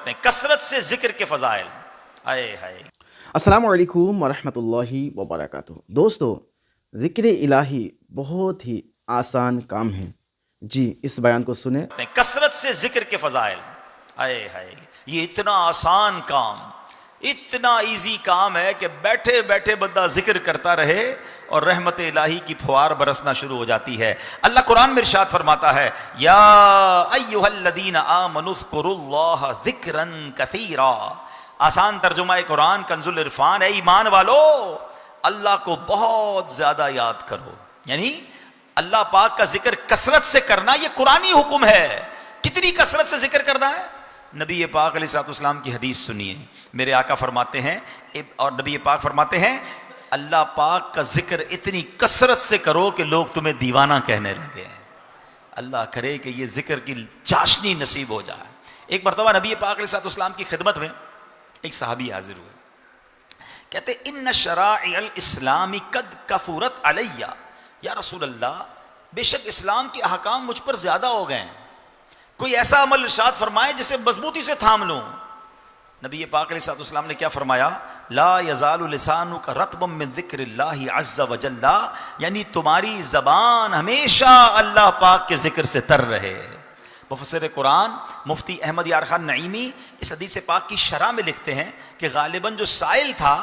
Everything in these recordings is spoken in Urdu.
ہیں کثرت سے ذکر کے فضائل. آئے ہائے. السلام علیکم ورحمۃ اللہ وبرکاتہ. دوستو، ذکر الہی بہت ہی آسان کام ہے. جی اس بیان کو سنیں. کثرت سے ذکر کے فضائل. آئے ہائے، یہ اتنا آسان کام، اتنا ایزی کام ہے کہ بیٹھے بیٹھے بندہ ذکر کرتا رہے اور رحمت الہی کی پھوار برسنا شروع ہو جاتی ہے. اللہ قرآن میں ارشاد فرماتا ہے یا ایھا الذین آمنوا اذکروا اللہ ذکرا کثیرا. آسان ترجمہ قرآن کنز العرفان ہے ایمان والو اللہ کو بہت زیادہ یاد کرو. یعنی اللہ پاک کا ذکر کثرت سے کرنا یہ قرآنی حکم ہے. کتنی کثرت سے ذکر کرنا ہے؟ نبی پاک علیہ الصلوۃ والسلام کی حدیث سنیے. میرے آقا فرماتے ہیں اور نبی پاک فرماتے ہیں اللہ پاک کا ذکر اتنی کثرت سے کرو کہ لوگ تمہیں دیوانہ کہنے لگے ہیں. اللہ کرے کہ یہ ذکر کی چاشنی نصیب ہو جائے. ایک مرتبہ نبی پاک علیہ الصلوۃ والسلام کی خدمت میں ایک صحابی حاضر ہوئے. کہتے ان شرائع الاسلام قد کثرت علی. یا رسول اللہ، بے شک اسلام کے احکام مجھ پر زیادہ ہو گئے ہیں، کوئی ایسا عمل ارشاد فرمائے جسے مضبوطی سے تھام لوں. نبی پاک علیہ الصلوۃ والسلام نے کیا فرمایا؟ لا یزال لسانک رطبا من ذکر اللہ عز وجل. یعنی تمہاری زبان ہمیشہ اللہ پاک کے ذکر سے تر رہے. مفسر قرآن مفتی احمد یار خان نعیمی اس حدیث پاک کی شرح میں لکھتے ہیں کہ غالباً جو سائل تھا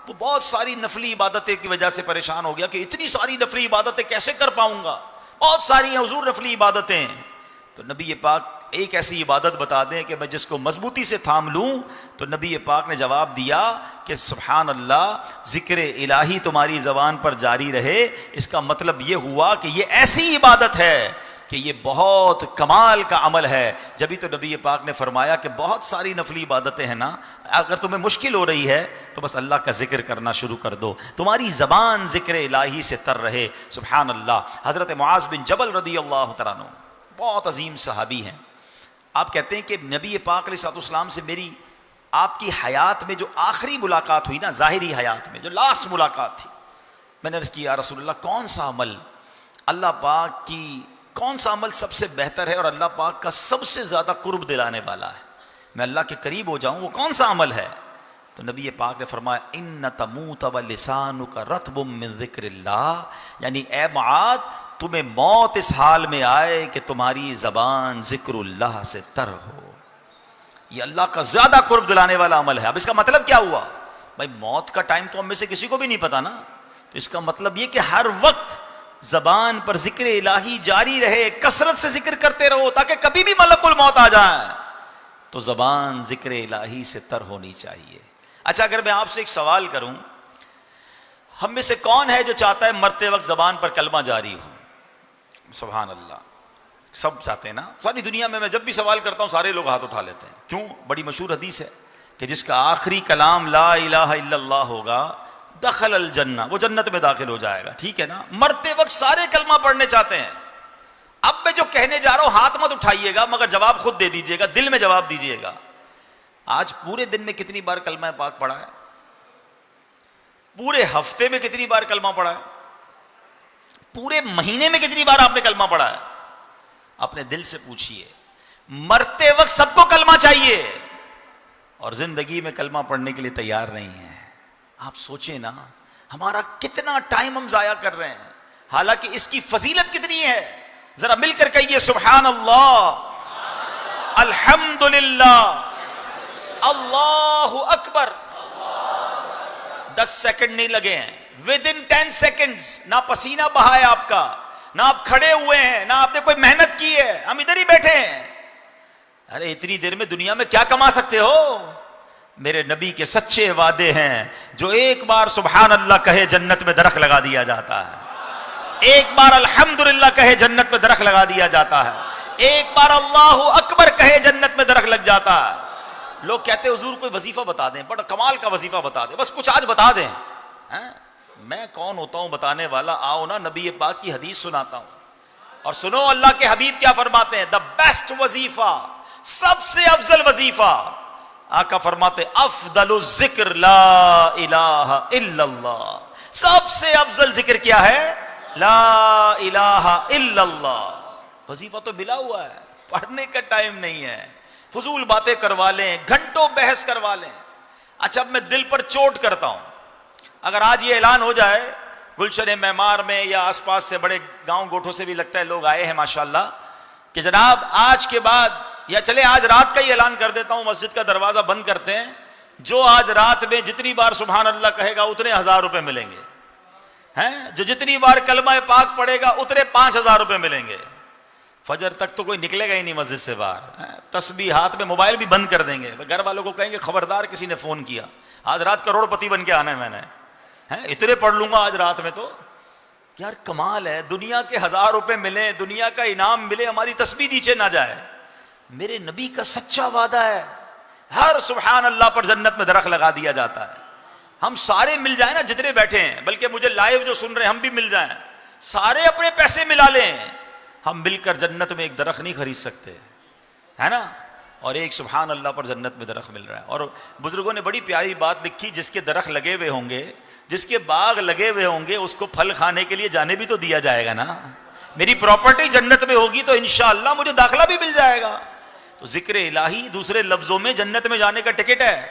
وہ بہت ساری نفلی عبادتیں کی وجہ سے پریشان ہو گیا کہ اتنی ساری نفلی عبادتیں کیسے کر پاؤں گا، بہت ساری ہیں حضور نفلی عبادتیں. تو نبی پاک ایک ایسی عبادت بتا دیں کہ میں جس کو مضبوطی سے تھام لوں. تو نبی پاک نے جواب دیا کہ سبحان اللہ، ذکر الہی تمہاری زبان پر جاری رہے. اس کا مطلب یہ ہوا کہ یہ ایسی عبادت ہے کہ یہ بہت کمال کا عمل ہے. جبھی تو نبی پاک نے فرمایا کہ بہت ساری نفلی عبادتیں ہیں نا، اگر تمہیں مشکل ہو رہی ہے تو بس اللہ کا ذکر کرنا شروع کر دو، تمہاری زبان ذکر الہی سے تر رہے. سبحان اللہ. حضرت معاذ بن جبل رضی اللہ تعالیٰ عنہ بہت عظیم صحابی ہیں. آپ کہتے ہیں کہ نبی پاک علیہ الصلوۃ والسلام سے میری آپ کی حیات میں جو آخری ملاقات ہوئی نا، ظاہری حیات میں جو لاسٹ ملاقات تھی، میں نے عرض کیا یا رسول اللہ کون سا عمل اللہ پاک کی کون سا عمل سب سے بہتر ہے اور اللہ پاک کا سب سے زیادہ قرب دلانے والا ہے، میں اللہ کے قریب ہو جاؤں، وہ کون سا عمل ہے؟ تو نبی پاک نے فرمایا ان تموت ولسانک رطب من ذکر اللہ. یعنی اے معاذ، تمہیں موت اس حال میں آئے کہ تمہاری زبان ذکر اللہ سے تر ہو. یہ اللہ کا زیادہ قرب دلانے والا عمل ہے. اب اس کا مطلب کیا ہوا؟ بھائی موت کا ٹائم تو ہم میں سے کسی کو بھی نہیں پتا نا، تو اس کا مطلب یہ کہ ہر وقت زبان پر ذکر الہی جاری رہے، کثرت سے ذکر کرتے رہو تاکہ کبھی بھی ملک الموت آ جائے تو زبان ذکر الہی سے تر ہونی چاہیے. اچھا، اگر میں آپ سے ایک سوال کروں، ہم میں سے کون ہے جو چاہتا ہے مرتے وقت زبان پر کلمہ جاری ہو؟ سبحان اللہ، سب چاہتے ہیں نا. ساری دنیا میں جب بھی سوال کرتا ہوں سارے لوگ ہاتھ اٹھا لیتے ہیں. کیوں؟ بڑی مشہور حدیث ہے کہ جس کا آخری کلام لا الہ الا اللہ ہوگا دخل الجنہ، وہ جنت میں داخل ہو جائے گا. ٹھیک ہے نا؟ مرتے وقت سارے کلمہ پڑھنے چاہتے ہیں. اب میں جو کہنے جا رہا ہوں ہاتھ مت اٹھائیے گا، مگر جواب خود دے دیجیے گا، دل میں جواب دیجیے گا. آج پورے دن میں کتنی بار کلمہ پاک پڑھا ہے؟ پورے ہفتے میں کتنی بار کلمہ پڑھا ہے؟ پورے مہینے میں کتنی بار آپ نے کلمہ پڑھا ہے؟ اپنے دل سے پوچھئے. مرتے وقت سب کو کلمہ چاہیے اور زندگی میں کلمہ پڑھنے کے لیے تیار نہیں ہے. آپ سوچیں نا ہمارا کتنا ٹائم ہم ضائع کر رہے ہیں، حالانکہ اس کی فضیلت کتنی ہے. ذرا مل کر کہیے سبحان اللہ، الحمدللہ، اللہ اکبر. 10 سیکنڈ نہیں لگے ہیں، ود ان 10 سیکنڈز نہ پسینہ بہا ہے آپ کا، نہ آپ کھڑے ہوئے ہیں، نہ آپ نے کوئی محنت کی ہے، ہم ادھر ہی بیٹھے ہیں. ارے اتنی دیر میں دنیا میں کیا کما سکتے ہو؟ میرے نبی کے سچے وعدے ہیں، جو ایک بار سبحان اللہ کہے جنت میں درخت لگا دیا جاتا ہے، ایک بار الحمدللہ کہے جنت میں درخت لگا دیا جاتا ہے، ایک بار اللہ اکبر کہے جنت میں درخت لگ جاتا ہے. لوگ کہتے ہیں حضور کوئی وظیفہ بتا دیں، بڑا کمال کا وظیفہ بتا دیں، بس کچھ آج بتا دیں. میں کون ہوتا ہوں بتانے والا؟ آؤ نا نبی پاک کی حدیث سناتا ہوں اور سنو اللہ کے حبیب کیا فرماتے ہیں. دا بیسٹ وظیفہ، سب سے افضل وظیفہ، آقا فرماتے افضل الذکر لا الہ الا اللہ. سب سے افضل ذکر کیا ہے؟ لا الہ الا اللہ. وظیفہ تو ملا ہوا ہے، پڑھنے کا ٹائم نہیں ہے. فضول باتیں کروا لیں, گھنٹوں بحث کروا لیں. اچھا اب میں دل پر چوٹ کرتا ہوں, اگر آج یہ اعلان ہو جائے گلشن معمار میں یا آس پاس سے بڑے گاؤں گوٹھوں سے بھی لگتا ہے لوگ آئے ہیں ماشاءاللہ, کہ جناب آج کے بعد, یا چلے آج رات کا ہی اعلان کر دیتا ہوں, مسجد کا دروازہ بند کرتے ہیں, جو آج رات میں جتنی بار سبحان اللہ کہے گا اتنے 1000 روپے ملیں گے, ہیں جو جتنی بار کلمہ پاک پڑھے گا اتنے 5000 روپے ملیں گے. فجر تک تو کوئی نکلے گا ہی نہیں مسجد سے باہر, تسبیح ہاتھ میں, موبائل بھی بند کر دیں گے, گھر والوں کو کہیں گے خبردار کسی نے فون کیا, آج رات کروڑ پتی بن کے آنا ہے میں نے, اتنے پڑھ لوں گا آج رات میں. تو یار کمال ہے, دنیا کے 1000 روپے ملیں, دنیا کا انعام ملے, ہماری تسبیح نیچے نہ جائے. میرے نبی کا سچا وعدہ ہے, ہر سبحان اللہ پر جنت میں درخت لگا دیا جاتا ہے. ہم سارے مل جائیں نا جتنے بیٹھے ہیں, بلکہ مجھے لائیو جو سن رہے ہیں ہم بھی مل جائیں, سارے اپنے پیسے ملا لیں, ہم مل کر جنت میں ایک درخت نہیں خرید سکتے, ہے نا. اور ایک سبحان اللہ پر جنت میں درخت مل رہا ہے. اور بزرگوں نے بڑی پیاری بات لکھی, جس کے درخت لگے ہوئے ہوں گے, جس کے باغ لگے ہوئے ہوں گے, اس کو پھل کھانے کے لیے جانے بھی تو دیا جائے گا نا. میری پراپرٹی جنت میں ہوگی تو انشاءاللہ مجھے داخلہ بھی مل جائے گا. تو ذکر الہی دوسرے لفظوں میں جنت میں جانے کا ٹکٹ ہے.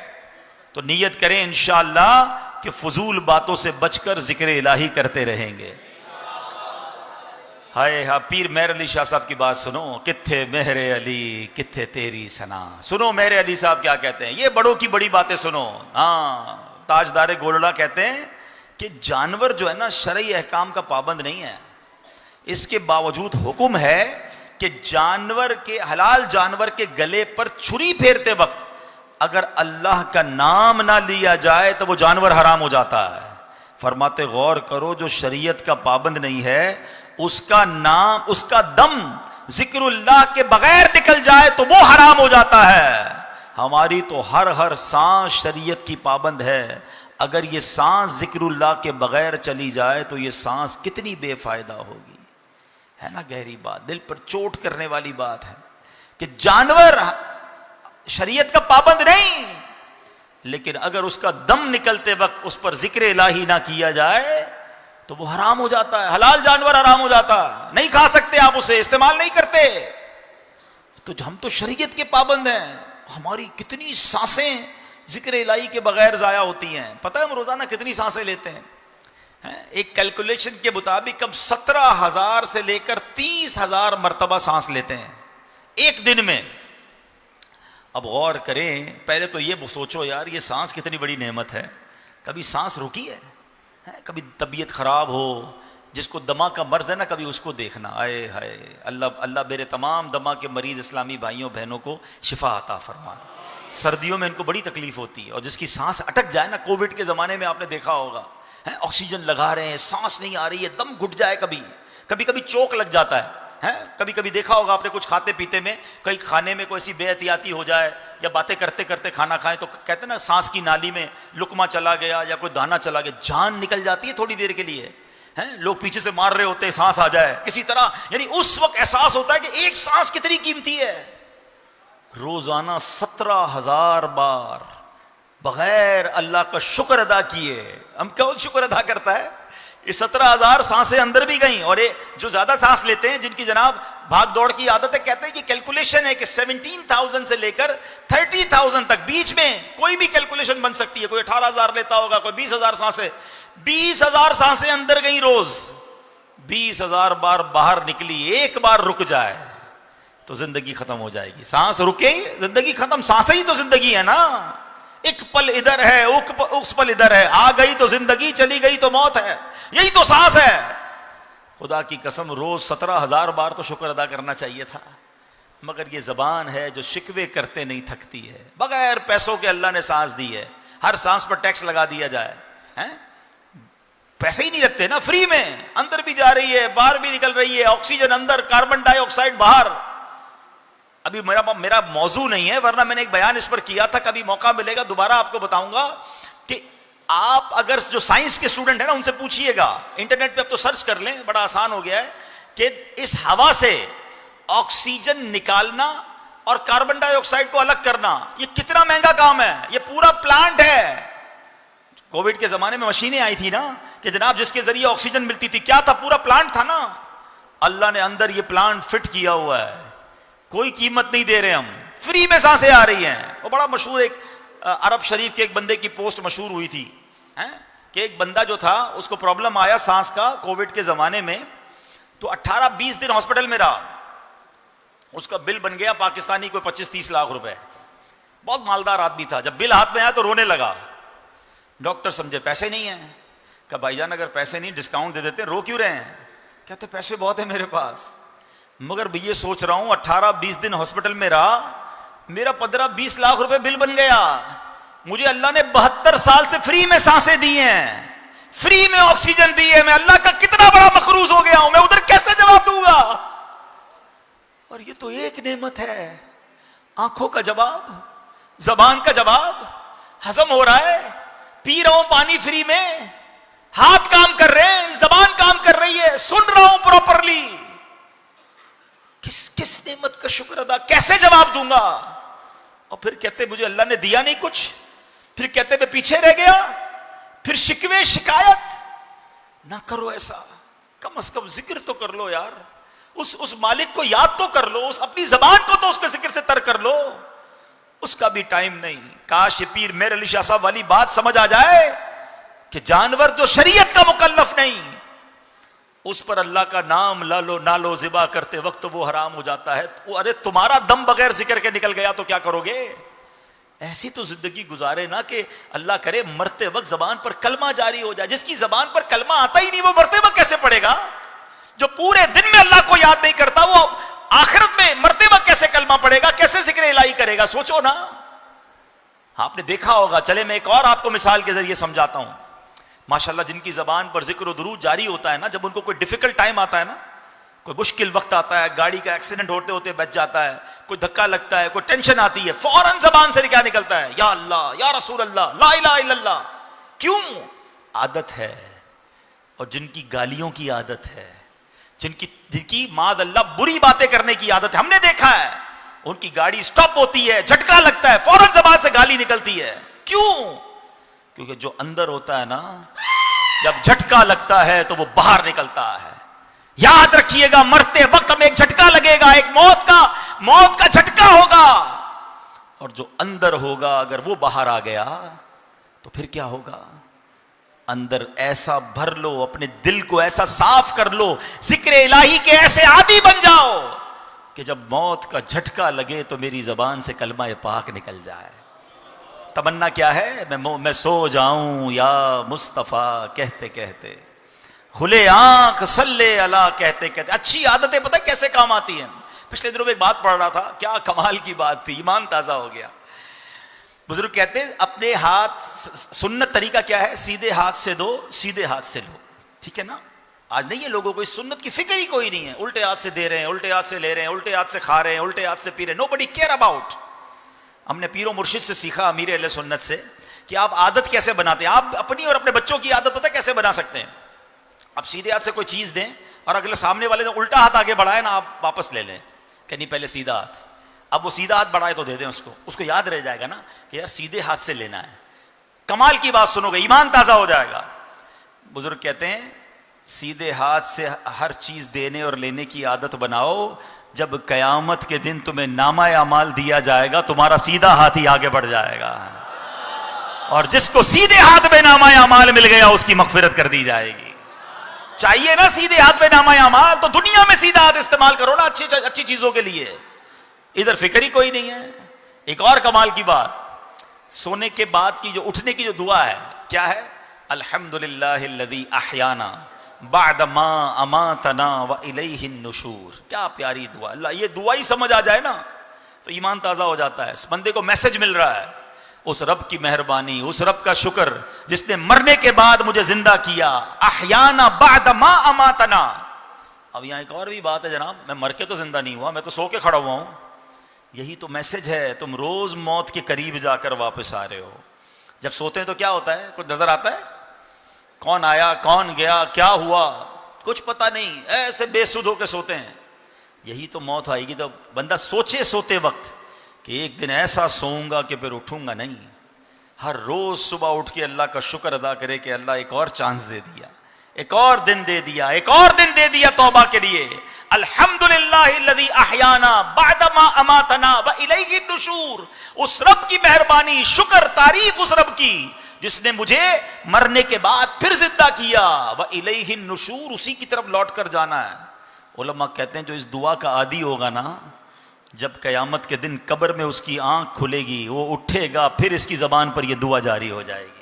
تو نیت کریں انشاءاللہ کہ فضول باتوں سے بچ کر ذکر الہی کرتے رہیں گے. ہائے ہاں پیر مہر علی شاہ صاحب کی بات سنو, کتھے مہر علی کتھے تیری سنا. سنو مہر علی صاحب کیا کہتے ہیں, یہ بڑوں کی بڑی باتیں سنو. ہاں تاجدار گولڑا کہتے ہیں کہ جانور جو ہے نا شرعی احکام کا پابند نہیں ہے, اس کے باوجود حکم ہے کہ جانور کے, حلال جانور کے گلے پر چھری پھیرتے وقت اگر اللہ کا نام نہ لیا جائے تو وہ جانور حرام ہو جاتا ہے. فرماتے غور کرو, جو شریعت کا پابند نہیں ہے اس کا نام, اس کا دم ذکر اللہ کے بغیر نکل جائے تو وہ حرام ہو جاتا ہے. ہماری تو ہر سانس شریعت کی پابند ہے, اگر یہ سانس ذکر اللہ کے بغیر چلی جائے تو یہ سانس کتنی بے فائدہ ہوگی, ہے نا. گہری بات, دل پر چوٹ کرنے والی بات ہے کہ جانور شریعت کا پابند نہیں, لیکن اگر اس کا دم نکلتے وقت اس پر ذکر الہی نہ کیا جائے تو وہ حرام ہو جاتا ہے. حلال جانور حرام ہو جاتا ہے, نہیں کھا سکتے آپ اسے, استعمال نہیں کرتے. تو ہم تو شریعت کے پابند ہیں, ہماری کتنی سانسیں ذکر الہی کے بغیر ضائع ہوتی ہیں. پتہ ہے ہم روزانہ کتنی سانسیں لیتے ہیں؟ ایک کیلکولیشن کے مطابق ہم 17,000 سے لے کر 30,000 مرتبہ سانس لیتے ہیں ایک دن میں. اب غور کریں, پہلے تو یہ سوچو یار یہ سانس کتنی بڑی نعمت ہے. کبھی سانس رکی ہے؟ کبھی طبیعت خراب ہو, جس کو دما کا مرض ہے نا, کبھی اس کو دیکھنا. آئے ہائے اللہ میرے تمام دما کے مریض اسلامی بھائیوں بہنوں کو شفا عطا فرما. سردیوں میں ان کو بڑی تکلیف ہوتی ہے, اور جس کی سانس اٹک جائے نا, کووڈ کے زمانے میں آپ نے دیکھا ہوگا, آکسیجن لگا رہے ہیں, سانس نہیں آ رہی ہے, دم گھٹ جائے, کبھی چوک لگ جاتا ہے. کبھی دیکھا ہوگا آپ نے کچھ کھاتے پیتے میں, کئی کھانے میں کوئی ایسی بے احتیاطی ہو جائے یا باتیں کرتے کرتے کھانا کھائیں تو کہتے ہیں نا سانس کی نالی میں لقمہ چلا گیا یا کوئی دانا چلا گیا, جان نکل جاتی ہے تھوڑی دیر کے لیے. لوگ پیچھے سے مار رہے ہوتے ہیں, سانس آ جائے کسی طرح, یعنی اس وقت احساس ہوتا ہے کہ ایک سانس کتنی قیمتی ہے. روزانہ 17,000 بار بغیر اللہ کا شکر ادا کیے. ہم کون شکر ادا کرتا ہے؟ یہ 17,000 سانسیں اندر بھی گئیں. اور جو زیادہ سانس لیتے ہیں, جن کی جناب بھاگ دوڑ کی عادت ہے, کہتے ہیں کہ کیلکولیشن ہے کہ 17,000 سے لے کر 30,000 تک بیچ میں کوئی بھی کیلکولیشن بن سکتی ہے. کوئی 18,000 لیتا ہوگا, کوئی 20,000 سانسیں. 20,000 سانسیں اندر گئیں روز. 20,000 بار باہر نکلی, ایک بار رک جائے تو زندگی ختم ہو جائے گی. سانس رکے زندگی ختم, سانسیں ہی تو زندگی ہے نا. ایک پل ادھر ہے, اس پل ادھر ہے, آ گئی تو زندگی, چلی گئی تو موت ہے, یہی تو سانس ہے. خدا کی قسم روز 17,000 بار تو شکر ادا کرنا چاہیے تھا, مگر یہ زبان ہے جو شکوے کرتے نہیں تھکتی ہے. بغیر پیسوں کے اللہ نے سانس دی ہے, ہر سانس پر ٹیکس لگا دیا جائے, پیسے ہی نہیں لگتے نا, فری میں, اندر بھی جا رہی ہے باہر بھی نکل رہی ہے, آکسیجن اندر, کاربن ڈائی آکسائڈ باہر. ابھی میرا موضوع نہیں ہے, ورنہ میں نے ایک بیان اس پر کیا تھا, کبھی موقع ملے گا دوبارہ آپ کو بتاؤں گا کہ آپ اگر جو سائنس کے اسٹوڈنٹ ہیں نا ان سے پوچھئے گا, انٹرنیٹ پہ اب تو سرچ کر لیں, بڑا آسان ہو گیا ہے, کہ اس ہوا سے آکسیجن نکالنا اور کاربن ڈائی آکسائڈ کو الگ کرنا یہ کتنا مہنگا کام ہے. یہ پورا پلانٹ ہے. کووڈ کے زمانے میں مشینیں آئی تھی نا کہ جناب جس کے ذریعے آکسیجن ملتی تھی, کیا تھا؟ پورا پلانٹ تھا نا. اللہ نے اندر یہ پلانٹ فٹ کیا ہوا ہے, کوئی قیمت نہیں دے رہے ہم, فری میں سانسیں آ رہی ہیں. وہ بڑا مشہور ایک عرب شریف کے ایک بندے کی پوسٹ مشہور ہوئی تھی کہ ایک بندہ جو تھا اس کو پرابلم آیا سانس کا کووڈ کے زمانے میں, تو 18-20 دن ہاسپٹل میں رہا. اس کا بل بن گیا پاکستانی کوئی 25-30 لاکھ روپے. بہت مالدار آدمی تھا. جب بل ہاتھ میں آیا تو رونے لگا. ڈاکٹر سمجھے پیسے نہیں ہیں. کہ بھائی جان اگر پیسے نہیں ڈسکاؤنٹ دے دیتے, رو کیوں رہے ہیں؟ کہتے پیسے بہت ہیں میرے پاس, مگر بھی یہ سوچ رہا ہوں 18-20 دن ہاسپٹل میں رہا, میرا 15-20 لاکھ روپے بل بن گیا. مجھے اللہ نے 72 سال سے فری میں سانسیں دی ہیں, فری میں آکسیجن دی ہے. میں اللہ کا کتنا بڑا مقروض ہو گیا ہوں, میں ادھر کیسے جواب دوں گا؟ اور یہ تو ایک نعمت ہے, آنکھوں کا جواب, زبان کا جواب, ہضم ہو رہا ہے, پی رہا ہوں پانی فری میں, ہاتھ کام کر رہے ہیں, زبان کام کر رہی ہے, سن رہا ہوں پراپرلی. کس نعمت کا شکر ادا, کیسے جواب دوں گا؟ اور پھر کہتے مجھے اللہ نے دیا نہیں کچھ, پھر کہتے میں پیچھے رہ گیا, پھر شکوے شکایت. نہ کرو ایسا, کم از کم ذکر تو کر لو یار, اس مالک کو یاد تو کر لو, اس اپنی زبان کو تو اس کے ذکر سے تر کر لو. اس کا بھی ٹائم نہیں. کاش یہ پیر میر علی شاہ صاحب والی بات سمجھ آ جائے کہ جانور جو شریعت کا مکلف نہیں, اس پر اللہ کا نام نہ لو ذبح کرتے وقت وہ حرام ہو جاتا ہے. ارے تمہارا دم بغیر ذکر کے نکل گیا تو کیا کرو گے؟ ایسی تو زندگی گزارے نا کہ اللہ کرے مرتے وقت زبان پر کلمہ جاری ہو جائے. جس کی زبان پر کلمہ آتا ہی نہیں وہ مرتے وقت کیسے پڑھے گا؟ جو پورے دن میں اللہ کو یاد نہیں کرتا وہ آخرت میں مرتے وقت کیسے کلمہ پڑھے گا, کیسے ذکر الہی کرے گا؟ سوچو نا. آپ نے دیکھا ہوگا, چلے میں ایک اور آپ کو مثال کے ذریعے سمجھاتا ہوں. ماشاءاللہ جن کی زبان پر ذکر و درود جاری ہوتا ہے نا, جب ان کو کوئی ڈیفیکلٹ ٹائم آتا ہے نا, کوئی مشکل وقت آتا ہے, گاڑی کا ایکسیڈنٹ ہوتے ہوتے بچ جاتا ہے, کوئی دھکا لگتا ہے, کوئی ٹینشن آتی ہے, فوراً زبان سے کیا نکلتا ہے؟ یا اللہ, یا رسول اللہ, لا الہ الا اللہ. کیوں؟ عادت ہے. اور جن کی گالیوں کی عادت ہے, جن کی معاذ اللہ بری باتیں کرنے کی عادت ہے, ہم نے دیکھا ہے ان کی گاڑی سٹاپ ہوتی ہے, جھٹکا لگتا ہے, فوراً زبان سے گالی نکلتی ہے. کیوں؟ کیونکہ جو اندر ہوتا ہے نا, جب جھٹکا لگتا ہے تو وہ باہر نکلتا ہے. یاد رکھیے گا, مرتے وقت ہمیں ایک جھٹکا لگے گا, ایک موت کا جھٹکا ہوگا, اور جو اندر ہوگا اگر وہ باہر آ گیا تو پھر کیا ہوگا؟ اندر ایسا بھر لو, اپنے دل کو ایسا صاف کر لو, ذکر الہی کے ایسے عادی بن جاؤ کہ جب موت کا جھٹکا لگے تو میری زبان سے کلمہ پاک نکل جائے. تمنا کیا ہے؟ میں سو جاؤں یا مصطفیٰ کہتے کہتے, کھلے آنکھ صلی اللہ کہتے کہتے. اچھی عادتیں پتہ کیسے کام آتی ہیں؟ پچھلے دنوں میں ایک بات پڑھ رہا تھا, کیا کمال کی بات تھی, ایمان تازہ ہو گیا. بزرگ کہتے ہیں اپنے ہاتھ, سنت طریقہ کیا ہے؟ سیدھے ہاتھ سے دو, سیدھے ہاتھ سے لو. ٹھیک ہے نا؟ آج نہیں ہے لوگوں کو اس سنت کی فکر ہی کوئی نہیں ہے. الٹے ہاتھ سے دے رہے ہیں, الٹے ہاتھ سے لے رہے ہیں, الٹے ہاتھ سے کھا رہے ہیں, الٹے ہاتھ سے پی رہے ہیں. nobody care about. ہم نے پیر و مرشد سے سیکھا, امیر اہل سنت سے, کہ آپ عادت کیسے بناتے ہیں. آپ اپنی اور اپنے بچوں کی عادت پتہ کیسے بنا سکتے ہیں؟ آپ سیدھے ہاتھ سے کوئی چیز دیں اور اگلے سامنے والے نے الٹا ہاتھ آگے بڑھائے نا, آپ واپس لے لیں کہ نہیں پہلے سیدھا ہاتھ. اب وہ سیدھا ہاتھ بڑھائے تو دے دیں اس کو یاد رہ جائے گا نا کہ یار سیدھے ہاتھ سے لینا ہے. کمال کی بات سنو گے, ایمان تازہ ہو جائے گا. بزرگ کہتے ہیں سیدھے ہاتھ سے ہر چیز دینے اور لینے کی عادت بناؤ, جب قیامت کے دن تمہیں نامہ اعمال دیا جائے گا تمہارا سیدھا ہاتھ ہی آگے بڑھ جائے گا, اور جس کو سیدھے ہاتھ میں نامہ اعمال مل گیا اس کی مغفرت کر دی جائے گی. چاہیے نا سیدھے ہاتھ میں نامہ اعمال, تو دنیا میں سیدھا ہاتھ استعمال کرو نا اچھی چیزوں کے لیے. ادھر فکر ہی کوئی نہیں ہے. ایک اور کمال کی بات, سونے کے بعد کی جو اٹھنے کی جو دعا ہے, کیا ہے؟ الحمدللہ الذی احیانا بعد ما اماتنا والیہ النشور. کیا پیاری دعا. اللہ یہ دعا ہی سمجھ آ جائے نا تو ایمان تازہ ہو جاتا ہے. اس بندے کو میسج مل رہا ہے, اس رب کی مہربانی, اس رب کا شکر جس نے مرنے کے بعد مجھے زندہ کیا. احیانا بعد ما اماتنا. اب یہاں ایک اور بھی بات ہے جناب, میں مر کے تو زندہ نہیں ہوا, میں تو سو کے کھڑا ہوا ہوں. یہی تو میسج ہے, تم روز موت کے قریب جا کر واپس آ رہے ہو. جب سوتے ہیں تو کیا ہوتا ہے؟ کچھ نظر آتا ہے؟ کون آیا, کون گیا, کیا ہوا, کچھ پتہ نہیں, ایسے بے سود ہو کے سوتے ہیں. یہی تو موت آئے گی تو بندہ سوچے سوتے وقت کہ ایک دن ایسا سوؤں گا کہ پھر اٹھوں گا نہیں. ہر روز صبح اٹھ کے اللہ کا شکر ادا کرے کہ اللہ ایک اور چانس دے دیا, ایک اور دن دے دیا، ایک اور دن دے دیا توبہ کے لیے. الحمدللہ الذی احیانا بعدما اماتنا والیہ النشور. اس رب کی مہربانی، شکر، تعریف اس رب کی جس نے مجھے مرنے کے بعد پھر زندہ کیا. والیہ النشور، اسی کی طرف لوٹ کر جانا ہے. علماء کہتے ہیں جو اس دعا کا عادی ہوگا نا، جب قیامت کے دن قبر میں اس کی آنکھ کھلے گی، وہ اٹھے گا، پھر اس کی زبان پر یہ دعا جاری ہو جائے گی.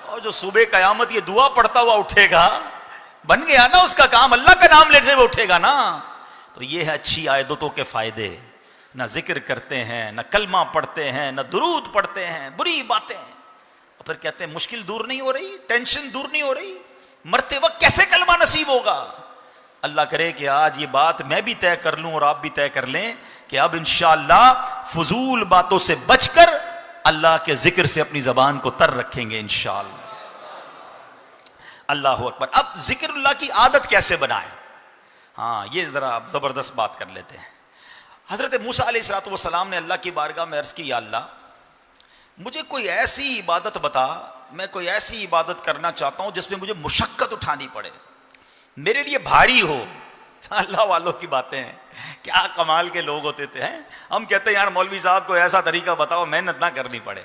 اور جو صبح قیامت یہ دعا پڑھتا ہوا اٹھے گا، بن گیا نا اس کا کام، اللہ کا نام لیتے ہوئے اٹھے گا نا. تو یہ ہے اچھی عادتوں کے فائدے. نہ ذکر کرتے ہیں، نہ کلمہ پڑھتے ہیں، نہ درود پڑھتے ہیں، بری باتیں. اور پھر کہتے ہیں مشکل دور نہیں ہو رہی، ٹینشن دور نہیں ہو رہی، مرتے وقت کیسے کلمہ نصیب ہوگا. اللہ کرے کہ آج یہ بات میں بھی طے کر لوں اور آپ بھی طے کر لیں کہ اب انشاءاللہ فضول باتوں سے بچ کر اللہ کے ذکر سے اپنی زبان کو تر رکھیں گے انشاءاللہ. اللہ اکبر. اب ذکر اللہ کی عادت کیسے بنائیں؟ ہاں یہ ذرا زبردست بات کر لیتے ہیں. حضرت موسیٰ علیہ السلام نے اللہ کی بارگاہ میں عرض کی، یا اللہ مجھے کوئی ایسی عبادت بتا، میں کوئی ایسی عبادت کرنا چاہتا ہوں جس میں مجھے مشقت اٹھانی پڑے، میرے لیے بھاری ہو. اللہ والوں کی باتیں ہیں، کیا کمال کے لوگ ہوتے تھے. ہم کہتے ہیں یار مولوی صاحب کو ایسا طریقہ بتاؤ محنت نہ کرنی پڑے.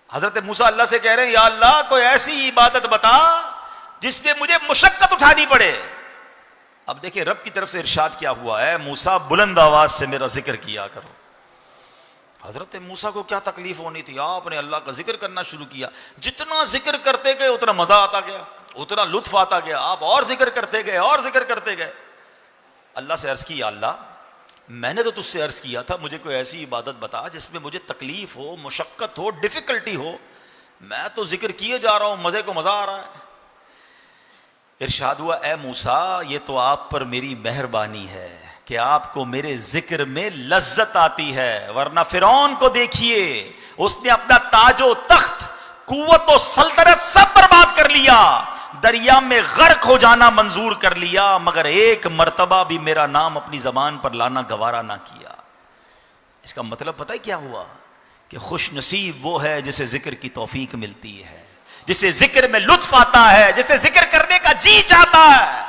حضرت موسیٰ اللہ سے کہہ رہے ہیں یا اللہ کوئی ایسی عبادت بتا جس میں مجھے مشقت اٹھانی پڑے. اب دیکھیں رب کی طرف سے ارشاد کیا ہوا ہے، موسیٰ بلند آواز سے میرا ذکر کیا کرو. حضرت موسیٰ کو کیا تکلیف ہونی تھی، آپ نے اللہ کا ذکر کرنا شروع کیا. جتنا ذکر کرتے گئے اتنا مزہ آتا گیا، اتنا لطف آتا گیا. آپ اور ذکر کرتے گئے اور ذکر کرتے گئے. اللہ سے عرض کی، یا اللہ میں نے تو تجھ سے عرض کیا تھا مجھے کوئی ایسی عبادت بتا جس میں مجھے تکلیف ہو، مشقت ہو، ڈیفیکلٹی ہو. میں تو ذکر کیے جا رہا ہوں، مزے کو مزہ آ رہا ہے. ارشاد ہوا، اے موسیٰ یہ تو آپ پر میری مہربانی ہے کہ آپ کو میرے ذکر میں لذت آتی ہے، ورنہ فرعون کو دیکھیے اس نے اپنا تاج و تخت، قوت و سلطنت سب برباد کر لیا، دریا میں غرق ہو جانا منظور کر لیا، مگر ایک مرتبہ بھی میرا نام اپنی زبان پر لانا گوارا نہ کیا. اس کا مطلب پتہ ہے کیا ہوا؟ کہ خوش نصیب وہ ہے جسے ذکر کی توفیق ملتی ہے، جسے ذکر میں لطف آتا ہے، جسے ذکر کرنے کا جی چاہتا ہے.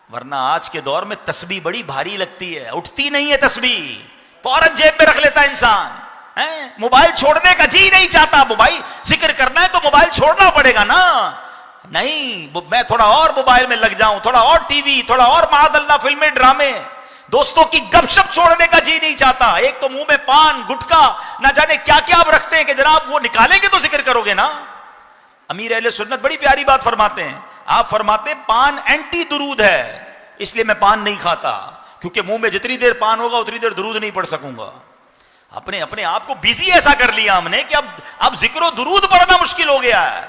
ورنہ آج کے دور میں تسبیح بڑی بھاری لگتی ہے، اٹھتی نہیں ہے تسبیح، فوراً جیب میں رکھ لیتا ہے انسان. موبائل چھوڑنے کا جی نہیں چاہتا. موبائل ذکر کرنا ہے تو موبائل چھوڑنا پڑے گا نا. نہیں میں تھوڑا اور موبائل میں لگ جاؤں، تھوڑا اور ٹی وی، تھوڑا اور معاذ اللہ فلمیں، ڈرامے، دوستوں کی گپ شپ چھوڑنے کا جی نہیں چاہتا. ایک تو منہ میں پان گٹکا نہ جانے کیا کیا آپ رکھتے ہیں کہ جناب وہ نکالیں گے تو ذکر کرو گے نا. امیر اہل سنت بڑی پیاری بات فرماتے ہیں. آپ فرماتے ہیں پان اینٹی درود ہے، اس لیے میں پان نہیں کھاتا، کیونکہ منہ میں جتنی دیر پان ہوگا اتنی دیر درود نہیں پڑھ سکوں گا. اپنے آپ کو بیزی ایسا کر لیا ہم نے کہ اب ذکر و درود پڑھنا مشکل ہو گیا ہے.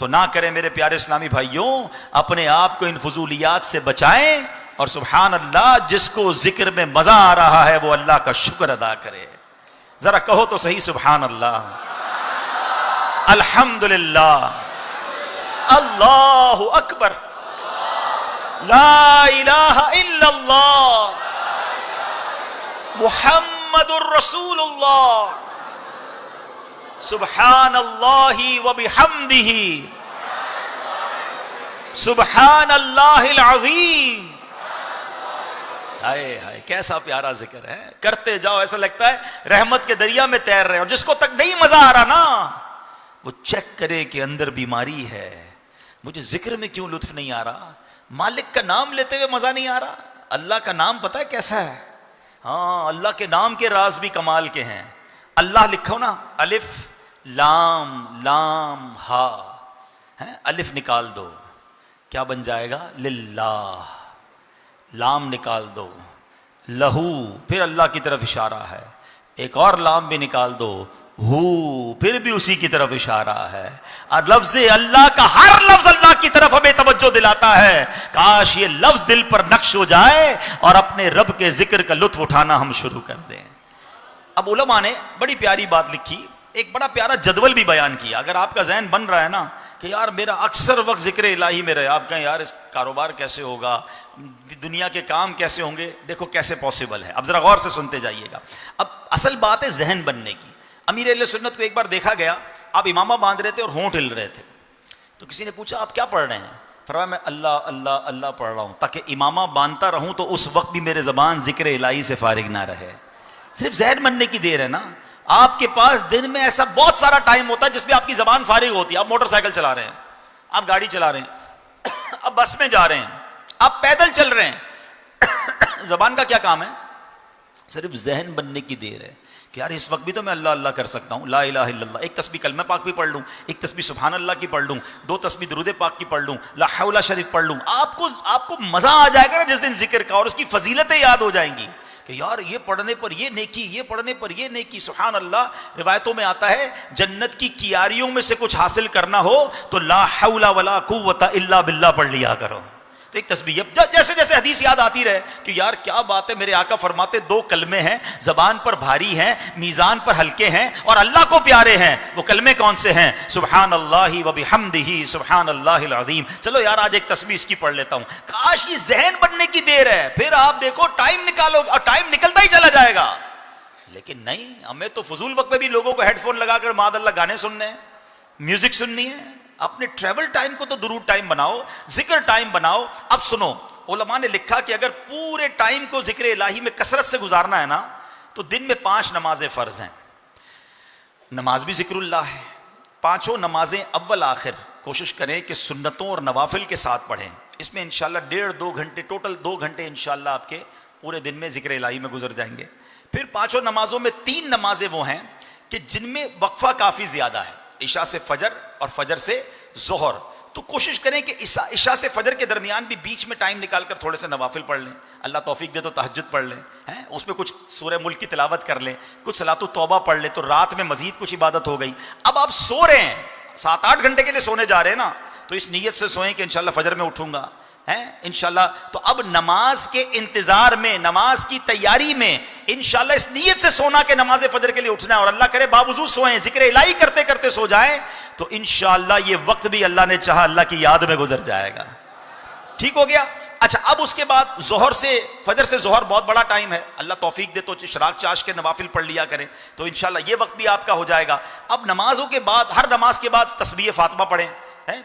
تو نہ کریں میرے پیارے اسلامی بھائیوں، اپنے آپ کو ان فضولیات سے بچائیں، اور سبحان اللہ جس کو ذکر میں مزہ آ رہا ہے وہ اللہ کا شکر ادا کرے. ذرا کہو تو صحیح سبحان اللہ، الحمدللہ، اللہ اکبر، لا الہ الا اللہ، محمد الرسول اللہ، سبحان اللہ وبحمدہ، سبحان اللہ العظیم. ہائے ہائے کیسا پیارا ذکر ہے، کرتے جاؤ ایسا لگتا ہے رحمت کے دریا میں تیر رہے. اور جس کو تک نہیں مزہ آ رہا نا وہ چیک کرے کہ اندر بیماری ہے. مجھے ذکر میں کیوں لطف نہیں آ رہا؟ مالک کا نام لیتے ہوئے مزہ نہیں آ رہا. اللہ کا نام پتہ ہے کیسا ہے؟ ہاں اللہ کے نام کے راز بھی کمال کے ہیں. اللہ لکھو نا، الف لام لام ہا، الف نکال دو کیا بن جائے گا؟ للہ. لام نکال دو لہو، پھر اللہ کی طرف اشارہ ہے. ایک اور لام بھی نکال دو، ہو، پھر بھی اسی کی طرف اشارہ ہے. اور لفظ اللہ کا ہر لفظ اللہ کی طرف ہمیں توجہ دلاتا ہے. کاش یہ لفظ دل پر نقش ہو جائے اور اپنے رب کے ذکر کا لطف اٹھانا ہم شروع کر دیں. اب علماء نے بڑی پیاری بات لکھی، ایک بڑا پیارا جدول بھی بیان کیا. اگر آپ کا ذہن بن رہا ہے نا کہ یار میرا اکثر وقت ذکر الہی میں رہے، آپ کہیں یار اس کاروبار کیسے ہوگا، دنیا کے کام کیسے ہوں گے، دیکھو کیسے پاسبل ہے. اب ذرا غور سے سنتے جائیے گا. اب اصل بات ہے ذہن بننے کی. امیر اہل سنت کو ایک بار دیکھا گیا، آپ امامہ باندھ رہے تھے اور ہونٹ ہل رہے تھے. تو کسی نے پوچھا آپ کیا پڑھ رہے ہیں؟ فرمایا میں اللہ اللہ اللہ پڑھ رہا ہوں تاکہ امامہ باندھتا رہوں تو اس وقت بھی میرے زبان ذکر الہی سے فارغ نہ رہے. صرف ذہن بننے کی دیر ہے نا. آپ کے پاس دن میں ایسا بہت سارا ٹائم ہوتا ہے جس میں آپ کی زبان فارغ ہوتی ہے. آپ موٹر سائیکل چلا رہے ہیں, آپ گاڑی چلا رہے ہیں, آپ بس میں جا رہے ہیں, آپ پیدل چل رہے ہیں. زبان کا کیا کام ہے؟ صرف ذہن بننے کی دیر ہے کہ یار اس وقت بھی تو میں اللہ اللہ کر سکتا ہوں, لا الہ الا اللہ. ایک تسبیح کلمہ پاک بھی پڑھ لوں, ایک تسبیح سبحان اللہ کی پڑھ لوں, 2 تسبیح درود پاک کی پڑھ لوں, لا حول شریف پڑھ لوں. آپ کو مزہ آ جائے گا نا جس دن ذکر کا, اور اس کی فضیلتیں یاد ہو جائیں گی کہ یار یہ پڑھنے پر یہ نیکی, یہ پڑھنے پر یہ نیکی. سبحان اللہ. روایتوں میں آتا ہے جنت کی کیاریوں میں سے کچھ حاصل کرنا ہو تو لا حول ولا قوت الا باللہ پڑھ لیا کرو. تو ایک تسبیح جیسے جیسے حدیث یاد آتی رہے کہ یار کیا بات ہے, میرے آقا فرماتے 2 کلمے ہیں زبان پر بھاری ہیں, میزان پر ہلکے ہیں اور اللہ کو پیارے ہیں. وہ کلمے کون سے ہیں؟ سبحان اللہ و بحمدہ سبحان اللہ العظیم. چلو یار آج ایک تسبیح اس کی پڑھ لیتا ہوں. کاش یہ ذہن بننے کی دیر ہے, پھر آپ دیکھو ٹائم نکالو اور ٹائم نکلتا ہی چلا جائے گا. لیکن نہیں, ہمیں تو فضول وقت میں بھی لوگوں کو ہیڈ فون لگا کر معاذ اللہ گانے سننے ہیں, میوزک سننی ہے. اپنے ٹریول ٹائم کو تو درود ٹائم بناؤ, ذکر ٹائم بناؤ. اب سنو, علماء نے لکھا کہ اگر پورے ٹائم کو ذکر الہی میں کثرت سے گزارنا ہے نا تو دن میں 5 نمازیں فرض ہیں. نماز بھی ذکر اللہ ہے. 5 نمازیں اول آخر کوشش کریں کہ سنتوں اور نوافل کے ساتھ پڑھیں. اس میں انشاءاللہ 1.5-2 گھنٹے, ٹوٹل 2 گھنٹے انشاءاللہ آپ کے پورے دن میں ذکر الہی میں گزر جائیں گے. پھر 5 نمازوں میں 3 نمازیں وہ ہیں کہ جن میں وقفہ کافی زیادہ ہے, عشاء سے فجر اور فجر سے ظہر. تو کوشش کریں کہ عشاء سے فجر کے درمیان بھی بیچ میں ٹائم نکال کر تھوڑے سے نوافل پڑھ لیں. اللہ توفیق دے تو تہجد پڑھ لیں, اس میں کچھ سورہ ملک کی تلاوت کر لیں, کچھ صلاۃ التوبہ پڑھ لیں, تو رات میں مزید کچھ عبادت ہو گئی. اب آپ سو رہے ہیں, 7-8 گھنٹے کے لیے سونے جا رہے ہیں نا, تو اس نیت سے سوئیں کہ انشاءاللہ فجر میں اٹھوں گا انشاءاللہ. تو اب نماز کے انتظار میں, نماز کی تیاری میں انشاءاللہ اس نیت سے سونا کہ نماز فجر کے لیے اٹھنا ہے, اور اللہ کرے باوضو سوئیں, ذکر الہی کرتے کرتے سو جائیں, تو انشاءاللہ یہ وقت بھی اللہ نے چاہا اللہ کی یاد میں گزر جائے گا. ٹھیک ہو گیا. اچھا, اب اس کے بعد ظہر سے فجر سے ظہر بہت بڑا ٹائم ہے, اللہ توفیق دے تو اشراق چاش کے نوافل پڑھ لیا کریں, تو انشاءاللہ یہ وقت بھی آپ کا ہو جائے گا. اب نمازوں کے بعد, ہر نماز کے بعد تسبیح فاطمہ پڑھیں,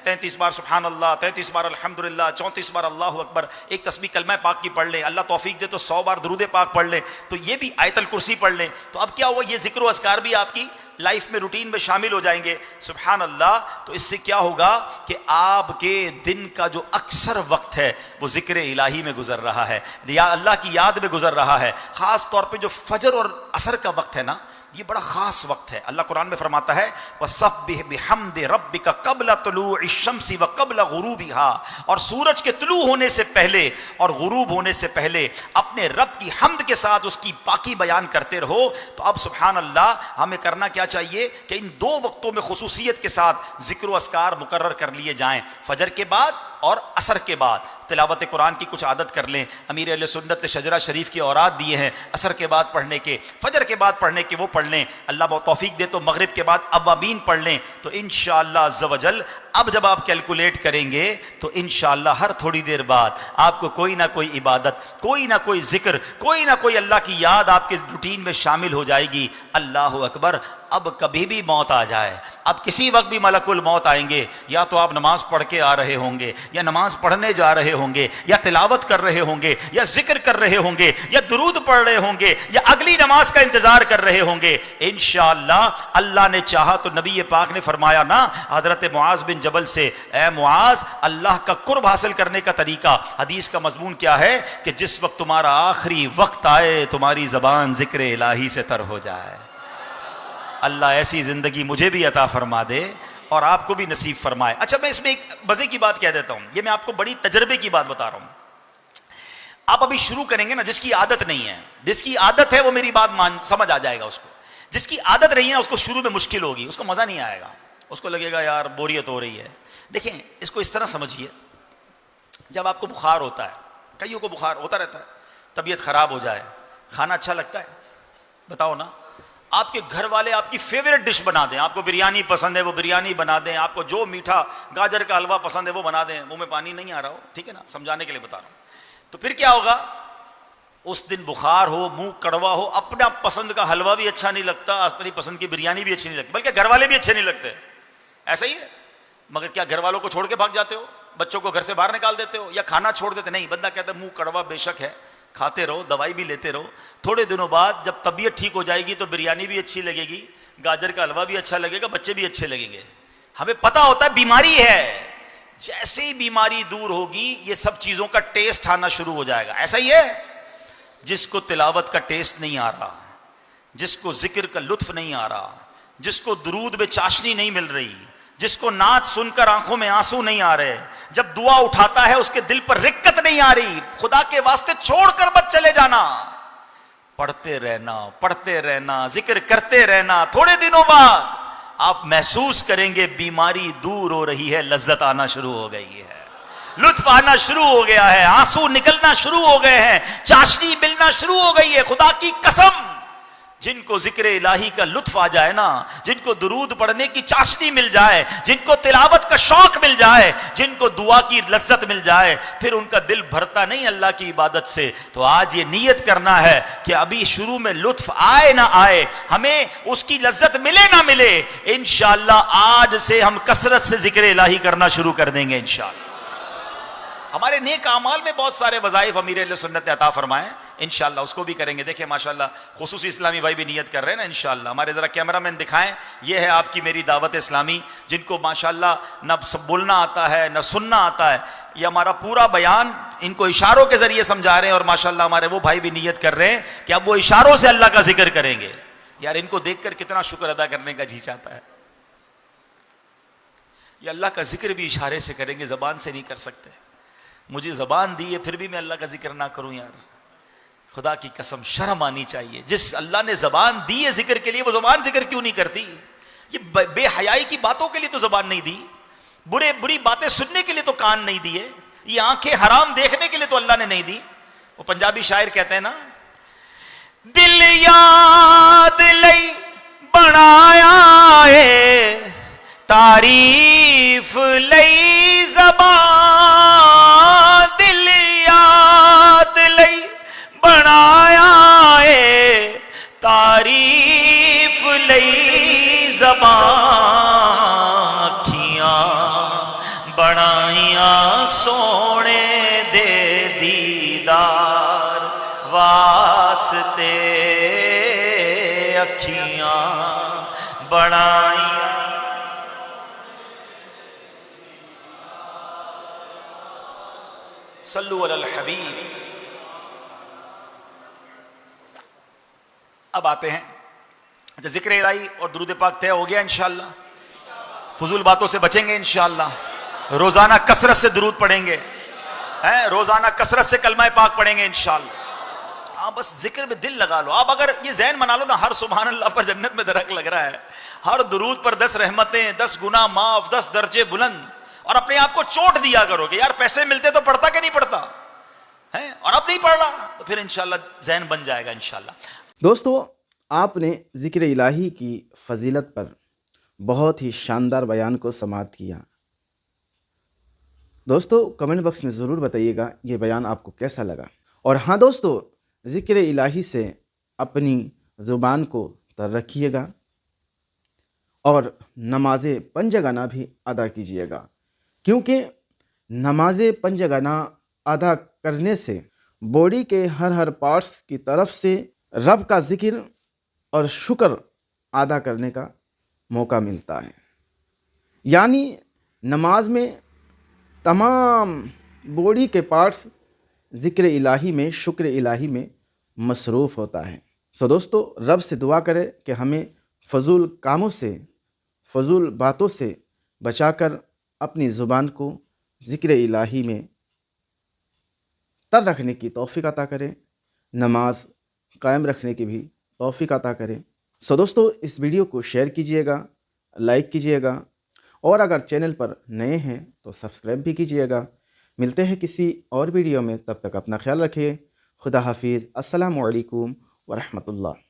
33 بار سبحان اللہ, 33 بار الحمدللہ, 34 بار اللہ اکبر. ایک تسبیح کلمہ پاک کی پڑھ لیں, اللہ توفیق دے تو 100 بار درود پاک پڑھ لیں, تو یہ بھی آیت الکرسی پڑھ لیں. تو اب کیا ہوا, یہ ذکر و اذکار بھی آپ کی لائف میں, روٹین میں شامل ہو جائیں گے. سبحان اللہ. تو اس سے کیا ہوگا کہ آپ کے دن کا جو اکثر وقت ہے وہ ذکر الہی میں گزر رہا ہے, یا اللہ کی یاد میں گزر رہا ہے. خاص طور پہ جو فجر اور عصر کا وقت ہے نا, یہ بڑا خاص وقت ہے. اللہ قرآن میں فرماتا ہے وَسَبِّحْ بِحَمْدِ رَبِّكَ قَبْلَ طُلُوعِ الشَّمْسِ وَقَبْلَ غُرُوبِهَا, اور سورج کے طلوع ہونے سے پہلے اور غروب ہونے سے پہلے اپنے رب کی حمد کے ساتھ اس کی پاکی بیان کرتے رہو. تو اب سبحان اللہ, ہمیں کرنا کیا چاہیے کہ ان 2 وقتوں میں خصوصیت کے ساتھ ذکر و اذکار مقرر کر لیے جائیں. فجر کے بعد اور عصر کے بعد تلاوت قرآن کی کچھ عادت کر لیں. امیر اہل سنت نے شجرہ شریف کے اوراد دیے ہیں عصر کے بعد پڑھنے کے, فجر کے بعد پڑھنے کے, وہ پڑھ لیں. اللہ بہت توفیق دے تو مغرب کے بعد اوابین پڑھ لیں. تو انشاءاللہ عز و جل اب جب آپ کیلکولیٹ کریں گے تو انشاءاللہ ہر تھوڑی دیر بعد آپ کو کوئی نہ کوئی عبادت, کوئی نہ کوئی ذکر, کوئی نہ کوئی اللہ کی یاد آپ کے روٹین میں شامل ہو جائے گی. اللہ اکبر. اب کبھی بھی موت آ جائے, اب کسی وقت بھی ملک الموت آئیں گے, یا تو آپ نماز پڑھ کے آ رہے ہوں گے, یا نماز پڑھنے جا رہے ہوں گے, یا تلاوت کر رہے ہوں گے, یا ذکر کر رہے ہوں گے, یا درود پڑھ رہے ہوں گے, یا اگلی نماز کا انتظار کر رہے ہوں گے. انشاءاللہ اللہ نے چاہا تو نبی پاک نے فرمایا نا حضرت معاذ بن جبل سے, اے معاذ, اللہ کا قرب حاصل کرنے کا طریقہ, حدیث کا مضمون کیا ہے کہ جس وقت تمہارا آخری وقت آئے تمہاری زبان ذکر الہی سے تر ہو جائے. اللہ ایسی زندگی مجھے بھی عطا فرما دے اور آپ کو بھی نصیب فرمائے. اچھا, میں اس میں ایک مزے کی بات کہہ دیتا ہوں, یہ میں آپ کو بڑی تجربے کی بات بتا رہا ہوں. آپ ابھی شروع کریں گے نا, جس کی عادت نہیں ہے, جس کی عادت ہے وہ میری بات سمجھ آ جائے گا اس کو. جس کی عادت نہیں ہے اس کو شروع میں مشکل ہوگی, اس کو مزہ نہیں آئے گا, اس کو لگے گا یار بوریت ہو رہی ہے. دیکھیں اس کو اس طرح سمجھیے, جب آپ کو بخار ہوتا ہے, کئیوں کو بخار ہوتا رہتا ہے, طبیعت خراب ہو جائے, کھانا اچھا لگتا ہے؟ بتاؤ نا. آپ کے گھر والے آپ کی فیوریٹ ڈش بنا دیں, آپ کو بریانی پسند ہے وہ بریانی بنا دیں, آپ کو جو میٹھا گاجر کا حلوہ پسند ہے وہ بنا دیں. منہ میں پانی نہیں آ رہا ہو, ٹھیک ہے نا, سمجھانے کے لیے بتا رہا ہوں. تو پھر کیا ہوگا, اس دن بخار ہو, منہ کڑوا ہو, اپنا پسند کا حلوہ بھی اچھا نہیں لگتا, اپنی پسند کی بریانی بھی اچھی نہیں لگتی, بلکہ گھر والے بھی اچھے نہیں لگتے. ایسا ہی ہے. مگر کیا گھر والوں کو چھوڑ کے بھاگ جاتے ہو؟ بچوں کو گھر سے باہر نکال دیتے ہو یا کھانا چھوڑ دیتے؟ نہیں، بندہ کہتا ہے منہ کڑوا بے شک ہے، کھاتے رہو، دوائی بھی لیتے رہو، تھوڑے دنوں بعد جب طبیعت ٹھیک ہو جائے گی تو بریانی بھی اچھی لگے گی، گاجر کا حلوہ بھی اچھا لگے گا، بچے بھی اچھے لگیں گے۔ ہمیں پتہ ہوتا ہے بیماری ہے، جیسے ہی بیماری دور ہوگی یہ سب چیزوں کا ٹیسٹ آنا شروع ہو جائے گا۔ ایسا ہی ہے، جس کو تلاوت کا ٹیسٹ نہیں آ رہا، جس کو ذکر کا لطف نہیں آ رہا، جس کو درود میں چاشنی نہیں مل رہی، جس کو نعت سن کر آنکھوں میں آنسو نہیں آ رہے، جب دعا اٹھاتا ہے اس کے دل پر رکت نہیں آ رہی، خدا کے واسطے چھوڑ کر مت چلے جانا، پڑھتے رہنا، ذکر کرتے رہنا، تھوڑے دنوں بعد آپ محسوس کریں گے بیماری دور ہو رہی ہے، لذت آنا شروع ہو گئی ہے، لطف آنا شروع ہو گیا ہے، آنسو نکلنا شروع ہو گئے ہیں، چاشنی ملنا شروع ہو گئی ہے۔ خدا کی قسم، جن کو ذکر الہی کا لطف آ جائے نا، جن کو درود پڑھنے کی چاشنی مل جائے، جن کو تلاوت کا شوق مل جائے، جن کو دعا کی لذت مل جائے، پھر ان کا دل بھرتا نہیں اللہ کی عبادت سے۔ تو آج یہ نیت کرنا ہے کہ ابھی شروع میں لطف آئے نہ آئے، ہمیں اس کی لذت ملے نہ ملے، انشاءاللہ آج سے ہم کثرت سے ذکر الہی کرنا شروع کر دیں گے انشاءاللہ۔ ہمارے نیک اعمال میں بہت سارے وظائف امیر اہل سنت نے عطا فرمائے، انشاءاللہ اس کو بھی کریں گے۔ دیکھیں ماشاءاللہ خصوصی اسلامی بھائی بھی نیت کر رہے ہیں نا انشاءاللہ۔ ہمارے ذرا کیمرہ مین دکھائیں، یہ ہے آپ کی میری دعوت اسلامی، جن کو ماشاءاللہ نہ بولنا آتا ہے نہ سننا آتا ہے، یہ ہمارا پورا بیان ان کو اشاروں کے ذریعے سمجھا رہے ہیں، اور ماشاءاللہ ہمارے وہ بھائی بھی نیت کر رہے ہیں کہ اب وہ اشاروں سے اللہ کا ذکر کریں گے۔ یار ان کو دیکھ کر کتنا شکر ادا کرنے کا جی چاہتا ہے۔ یہ اللہ کا ذکر بھی اشارے سے کریں گے، زبان سے نہیں کر سکتے۔ مجھے زبان دی ہے پھر بھی میں اللہ کا ذکر نہ کروں، یار خدا کی قسم شرم آنی چاہیے۔ جس اللہ نے زبان دی ہے ذکر کے لیے، وہ زبان ذکر کیوں نہیں کرتی؟ یہ بے حیائی کی باتوں کے لیے تو زبان نہیں دی، بری باتیں سننے کے لیے تو کان نہیں دیے، یہ آنکھیں حرام دیکھنے کے لیے تو اللہ نے نہیں دی۔ وہ پنجابی شاعر کہتے ہیں نا، دل یاد لئی بنایا ہے تعریف لئی زبان، دل یاد لئی بنایا ہے تعریف لئی زبان، اکھیاں بنائیاں سونے دے دیدار واسطے، اکھیاں بنائیاں۔ صلو علی الحبیب۔ اب آتے ہیں، اچھا ذکر الہی اور درود پاک طے ہو گیا انشاءاللہ، فضول باتوں سے بچیں گے انشاءاللہ، روزانہ کثرت سے درود پڑھیں گے، روزانہ کثرت سے کلمہ پاک پڑھیں گے انشاءاللہ۔ ہاں بس ذکر میں دل لگا لو۔ آپ اگر یہ ذہن بنا لو نا، ہر سبحان اللہ پر جنت میں درخت لگ رہا ہے، ہر درود پر 10 رحمتیں، 10 گناہ معاف، 10 درجے بلند، اور اپنے آپ کو چوٹ دیا کرو کہ یار پیسے ملتے تو پڑھتا کہ نہیں پڑھتا ہے، اور اب نہیں پڑھ رہا تو پھر انشاءاللہ ذہن بن جائے گا انشاءاللہ۔ دوستو، آپ نے ذکر الہی کی فضیلت پر بہت ہی شاندار بیان کو سماعت کیا۔ دوستو کمنٹ باکس میں ضرور بتائیے گا یہ بیان آپ کو کیسا لگا، اور ہاں دوستو ذکر الہی سے اپنی زبان کو تر رکھیے گا، اور نماز پنجگانہ بھی ادا کیجیے گا، کیونکہ نماز پنجگانہ ادا کرنے سے باڈی کے ہر پارٹس کی طرف سے رب کا ذکر اور شکر ادا کرنے کا موقع ملتا ہے۔ یعنی نماز میں تمام باڈی کے پارٹس ذکر الہی میں، شکر الہی میں مصروف ہوتا ہے۔ سو دوستو رب سے دعا کرے کہ ہمیں فضول کاموں سے، فضول باتوں سے بچا کر اپنی زبان کو ذکر الہی میں تر رکھنے کی توفیق عطا کرے، نماز قائم رکھنے کی بھی توفیق عطا کرے۔ سو دوستو اس ویڈیو کو شیئر کیجئے گا، لائک کیجئے گا، اور اگر چینل پر نئے ہیں تو سبسکرائب بھی کیجئے گا۔ ملتے ہیں کسی اور ویڈیو میں، تب تک اپنا خیال رکھیے۔ خدا حافظ۔ السلام علیکم ورحمۃ اللہ۔